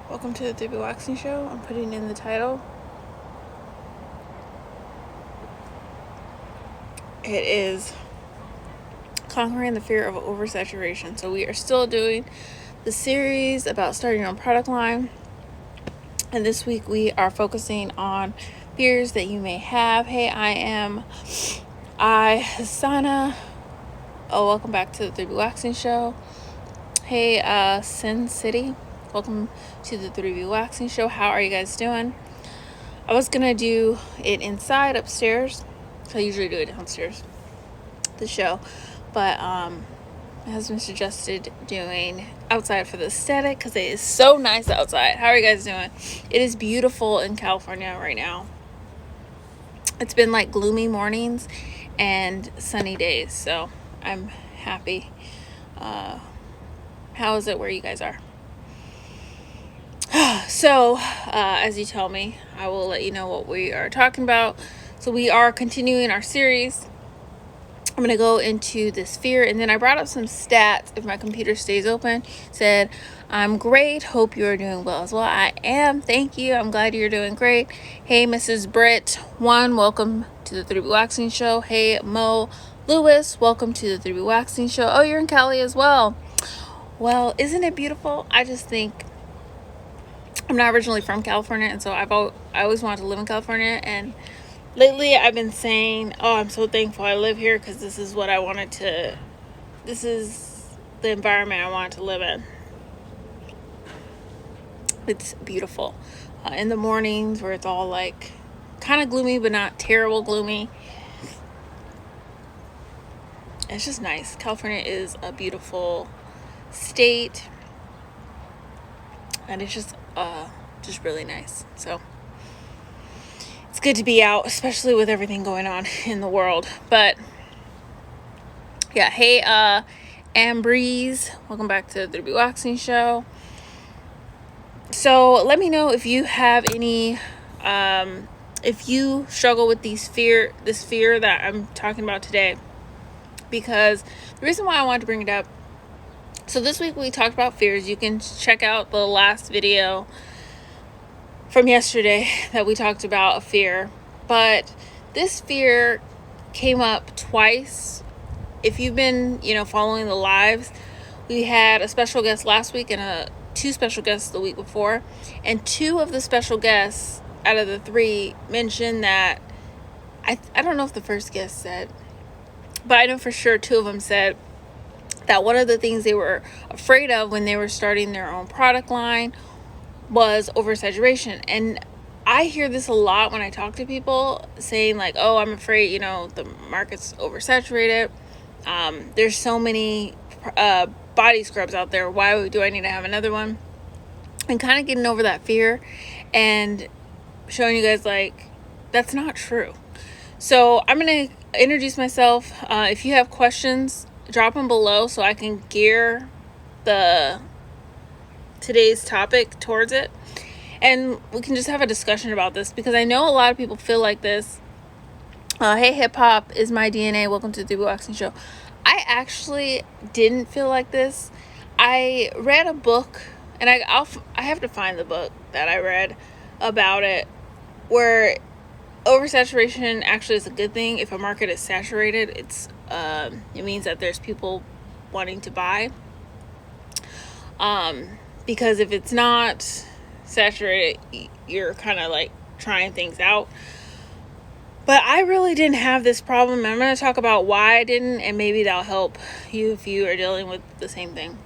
Welcome to the 3BWaxing show. I'm putting in the title. It is Conquering the Fear of Oversaturation. So we are still doing the series about starting your own product line. And this week we are focusing on fears that you may have. Hey, I am Hasana. Welcome back to the 3BWaxing show. Hey, Sin City. Welcome to the 3BWaxing show. How are you guys doing? I was gonna do it inside upstairs. I usually do it downstairs, the show, but my husband suggested doing outside for the aesthetic because it is so nice outside. How are you guys doing? It is beautiful in California right now. It's been like gloomy mornings and sunny days, so I'm happy. How is it where you guys are? So, as you tell me, I will let you know what we are talking about. So we are continuing our series. I'm going to go into this fear, and then I brought up some stats. If my computer stays open, said, I'm great. Hope you're doing well as well. I am. Thank you. I'm glad you're doing great. Hey, Mrs. Britt 1, welcome to the 3BWaxing show. Hey, Mo Lewis, welcome to the 3BWaxing show. Oh, you're in Cali as well. Well, isn't it beautiful? I just think I'm not originally from California, and so I always wanted to live in California, and lately I've been saying, I'm so thankful I live here because this is what I wanted to, this is the environment I wanted to live in. It's beautiful. In the mornings where it's all like kind of gloomy, but not terrible gloomy. It's just nice. California is a beautiful state, and it's just really nice. So it's good to be out, especially with everything going on in the world. But yeah, hey, Ambreeze, welcome back to the 3BWaxing show. So let me know if you have any, if you struggle with this fear that I'm talking about today, because the reason why I wanted to bring it up. So this week we talked about fears. You can check out the last video from yesterday that we talked about a fear, but this fear came up twice. If you've been, following the lives, we had a special guest last week and two special guests the week before, and two of the special guests out of the three mentioned that I don't know if the first guest said, but I know for sure two of them said that one of the things they were afraid of when they were starting their own product line was oversaturation. And I hear this a lot when I talk to people saying like, oh, I'm afraid, the market's oversaturated. There's so many body scrubs out there. Why do I need to have another one? And kind of getting over that fear and showing you guys like, that's not true. So I'm going to introduce myself. If you have questions, drop them below so I can gear today's topic towards it, and we can just have a discussion about this, because I know a lot of people feel like this. Hey, hip hop is my DNA. Welcome to the 3BWaxing show. I actually didn't feel like this. I read a book, and I have to find the book that I read about it, where oversaturation actually is a good thing. If a market is saturated, it means that there's people wanting to buy. Because if it's not saturated, you're kind of like trying things out. But I really didn't have this problem. I'm going to talk about why I didn't, and maybe that'll help you if you are dealing with the same thing.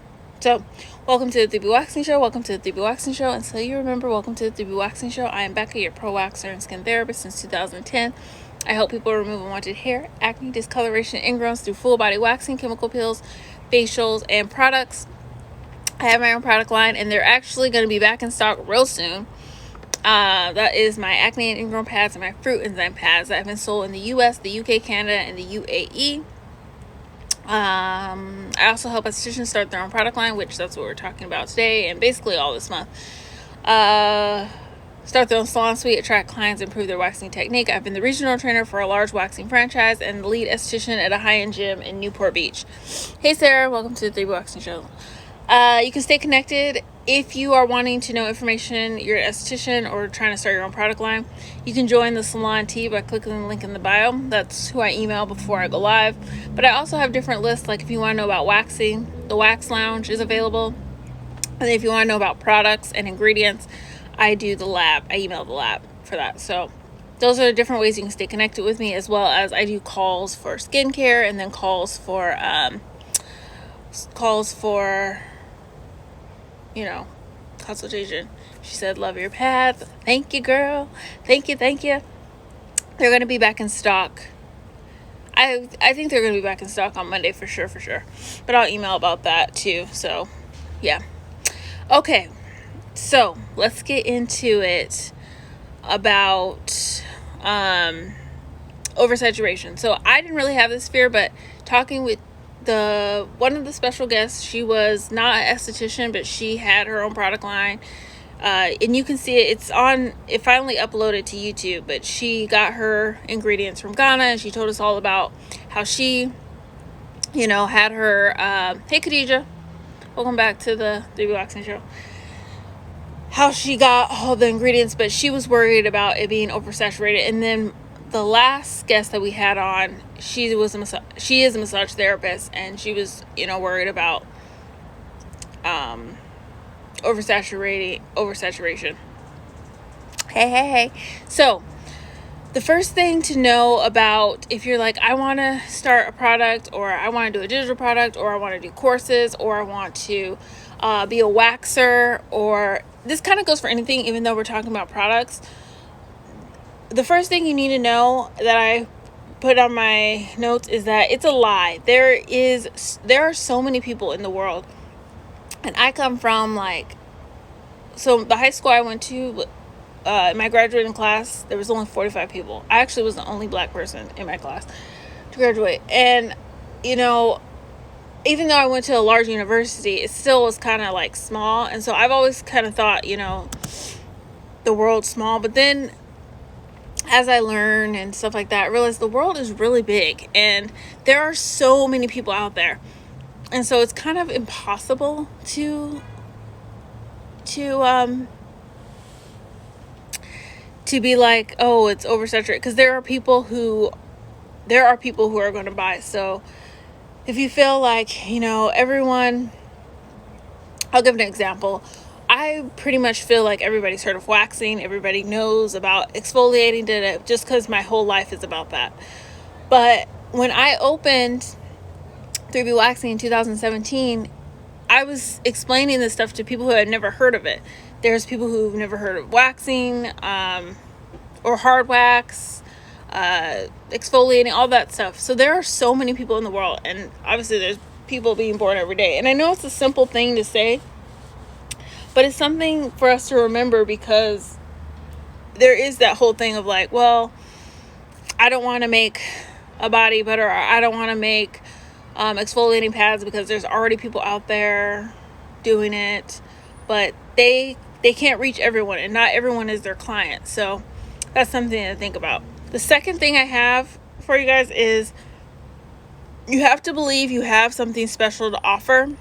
So, welcome to the 3BWaxing show. Welcome to the 3BWaxing show. And so you remember, welcome to the 3BWaxing show. I am Becca, your pro waxer and skin therapist since 2010. I help people remove unwanted hair, acne, discoloration, ingrowns through full body waxing, chemical peels, facials, and products. I have my own product line, and they're actually going to be back in stock real soon. That is my acne and ingrown pads and my fruit enzyme pads that have been sold in the US, the UK, Canada, and the UAE. I also help estheticians start their own product line, which that's what we're talking about today and basically all this month. Start their own salon suite, attract clients, improve their waxing technique. I've been the regional trainer for a large waxing franchise and the lead esthetician at a high-end gym in Newport Beach. Hey, Sarah, welcome to the 3BWaxing show. You can stay connected if you are wanting to know information, you're an esthetician or trying to start your own product line. You can join the Salon Tea by clicking the link in the bio. That's who I email before I go live. But I also have different lists, like if you want to know about waxing, the Wax Lounge is available. And if you want to know about products and ingredients, I do the lab. I email the lab for that. So those are the different ways you can stay connected with me, as well as I do calls for skincare and then calls for consultation. She said, love your pads. Thank you, girl. Thank you. They're going to be back in stock. I think they're going to be back in stock on Monday for sure. But I'll email about that too. So, yeah. Okay. So, let's get into it about oversaturation. So, I didn't really have this fear, but talking with one of the special guests, she was not an esthetician, but she had her own product line, and you can see it finally uploaded to YouTube, but she got her ingredients from Ghana, and she told us all about how she had her hey Khadija, welcome back to the 3BWaxing show, how she got all the ingredients, but she was worried about it being oversaturated. And then the last guest that we had on, she is a massage therapist, and she was, worried about oversaturation. Hey. So the first thing to know about, if you're like, I want to start a product, or I want to do a digital product, or I want to do courses, or I want to be a waxer, or this kind of goes for anything, even though we're talking about products. The first thing you need to know that I put on my notes is that it's a lie. There are so many people in the world, and I come from so the high school I went to, in my graduating class, there was only 45 people. I actually was the only black person in my class to graduate, and even though I went to a large university, it still was kind of small. And so I've always kind of thought, the world's small. But then as I learn and stuff like that, I realized the world is really big, and there are so many people out there. And so it's kind of impossible to be like, oh, it's oversaturated, because there are people who are going to buy. So if you feel like, everyone, I'll give an example. I pretty much feel like everybody's heard of waxing. Everybody knows about exfoliating, just because my whole life is about that. But when I opened 3BWaxing in 2017, I was explaining this stuff to people who had never heard of it. There's people who've never heard of waxing, or hard wax, exfoliating, all that stuff. So there are so many people in the world, and obviously there's people being born every day. And I know it's a simple thing to say, but it's something for us to remember, because there is that whole thing of well, I don't want to make a body butter, or I don't want to make exfoliating pads, because there's already people out there doing it, but they can't reach everyone, and not everyone is their client. So that's something to think about. The second thing I have for you guys is, you have to believe you have something special to offer.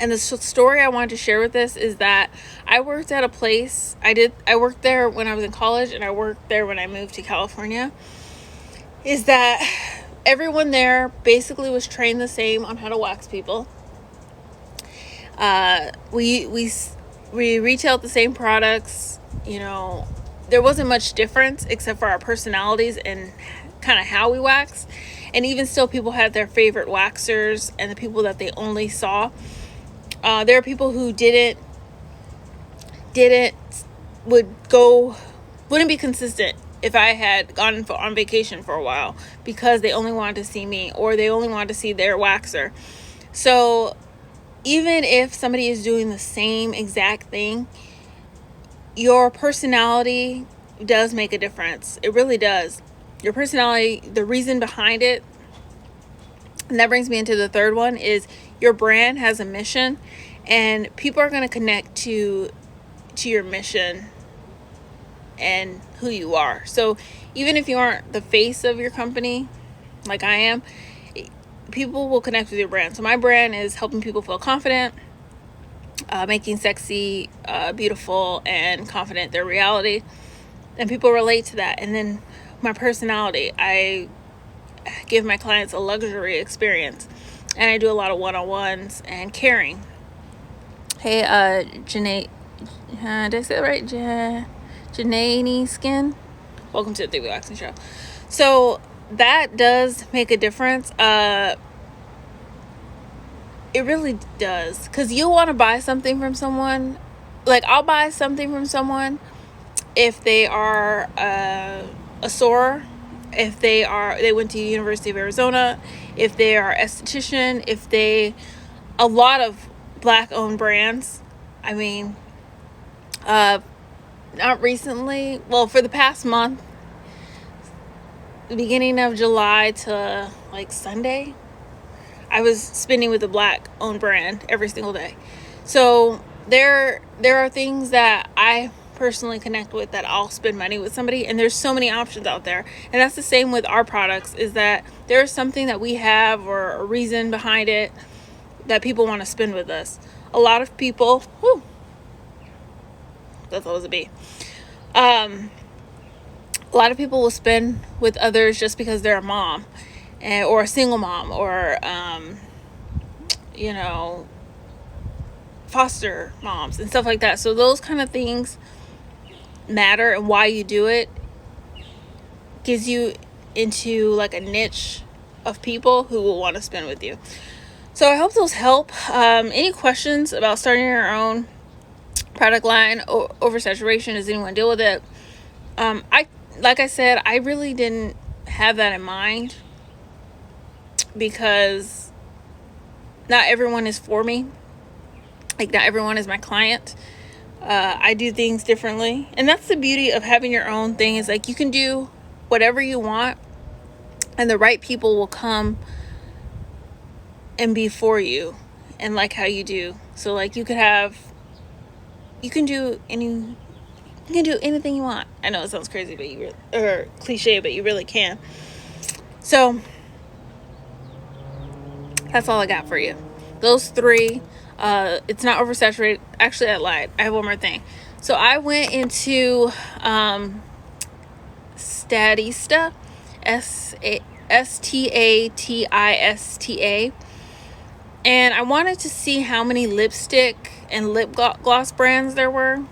And the story I wanted to share with this is that I worked at a place. I worked there when I was in college, and I worked there when I moved to California. Is that everyone there basically was trained the same on how to wax people. We retailed the same products. There wasn't much difference except for our personalities and kind of how we wax. And even still, people had their favorite waxers and the people that they only saw. There are people who wouldn't be consistent if I had gone on vacation for a while, because they only wanted to see me, or they only wanted to see their waxer. So even if somebody is doing the same exact thing, your personality does make a difference. It really does. Your personality, the reason behind it. And that brings me into the third one, is your brand has a mission, and people are going to connect to your mission and who you are. So even if you aren't the face of your company, like I am, people will connect with your brand. So my brand is helping people feel confident, making sexy, beautiful, and confident their reality. And people relate to that. And then my personality, I give my clients a luxury experience. And I do a lot of one-on-ones and caring. Hey, Janae, did I say it right? Janae Skin. Welcome to the 3BWaxing show. So that does make a difference. It really does. Because you want to buy something from someone. Like, I'll buy something from someone if they are a soror, if they went to University of Arizona, if they are esthetician, if they, a lot of black owned brands. I mean, not recently, well, for the past month, the beginning of July to like Sunday, I was spending with a black owned brand every single day. So there are things that I personally connect with that I'll spend money with somebody, and there's so many options out there. And that's the same with our products, is that there's something that we have or a reason behind it that people want to spend with us. A lot of people, that's always a bee. A lot of people will spend with others just because they're a mom, or a single mom, or foster moms and stuff like that. So those kind of things matter, and why you do it gives you into like a niche of people who will want to spend with you. So I hope those help. Any questions about starting your own product line, oversaturation? Does anyone deal with it? Like I said, I really didn't have that in mind, because not everyone is for me. Like, not everyone is my client. I do things differently. And that's the beauty of having your own thing, is like you can do whatever you want, and the right people will come and be for you and like how you do. So like you can do anything you want. I know it sounds crazy, but or cliche, but you really can. So that's all I got for you. Those three. It's not oversaturated. Actually, I lied. I have one more thing. So I went into Statista, Statista, and I wanted to see how many lipstick and lip gloss brands there were,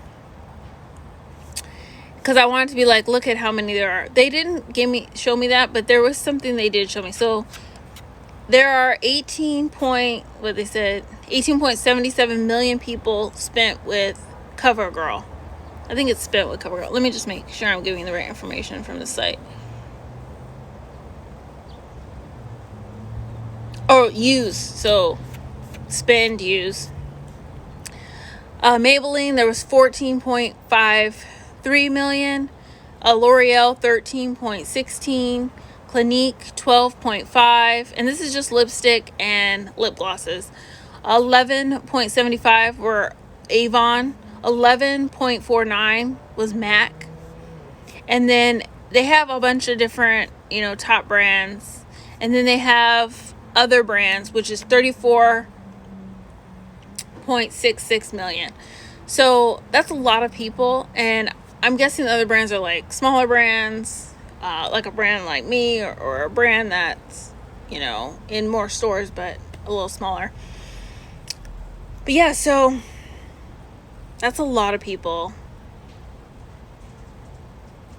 because I wanted to be like, look at how many there are. They didn't show me that, but there was something they did show me. So there are 18.77 million people spent with CoverGirl. I think it's spent with CoverGirl. Let me just make sure I'm giving the right information from the site. Or use. So spend, use. Maybelline, there was 14.53 million. L'Oreal, 13.16. Clinique, 12.5. And this is just lipstick and lip glosses. 11.75 were Avon. 11.49 was MAC. And then they have a bunch of different, top brands. And then they have other brands, which is 34.66 million. So that's a lot of people. And I'm guessing the other brands are like smaller brands, like a brand like me, or a brand that's, in more stores, but a little smaller. But yeah, so that's a lot of people.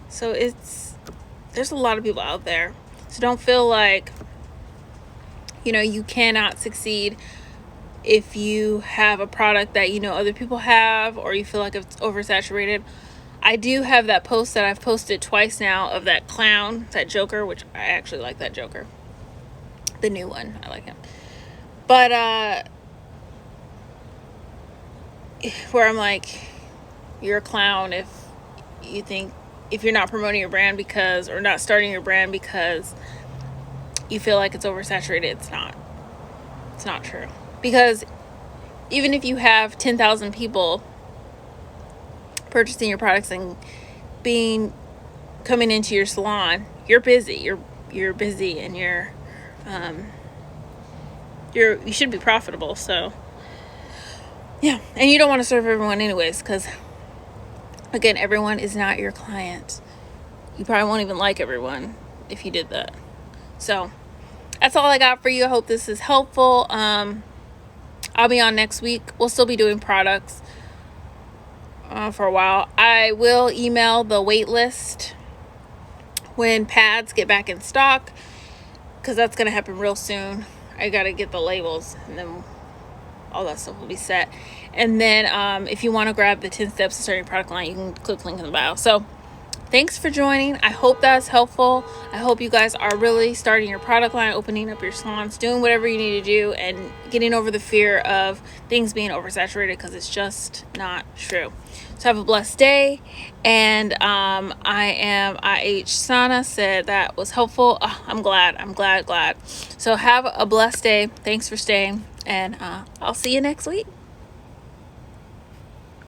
So there's a lot of people out there. So don't feel like, you cannot succeed if you have a product that other people have, or you feel like it's oversaturated. I do have that post that I've posted twice now of that clown, that Joker, which I actually like that Joker. The new one, I like him. But where I'm like, you're a clown if you're not promoting your brand or not starting your brand because you feel like it's oversaturated. It's not true. Because even if you have 10,000 people purchasing your products and coming into your salon, you're busy. You're busy, and you should be profitable. So Yeah, and you don't want to serve everyone anyways, because again, everyone is not your client. You probably won't even like everyone if you did that. So that's all I got for you. I hope this is helpful. I'll be on next week. We'll still be doing products for a while. I will email the wait list when pads get back in stock, because that's going to happen real soon. I got to get the labels, and then all that stuff will be set. And then if you want to grab the 10 steps to starting your product line, you can click link in the bio. So thanks for joining. I hope that's helpful. I hope you guys are really starting your product line, opening up your salons, doing whatever you need to do, and getting over the fear of things being oversaturated, because it's just not true. So have a blessed day. And I am IH Sana said that was helpful. Oh, I'm glad. So have a blessed day. Thanks for staying, and I'll see you next week.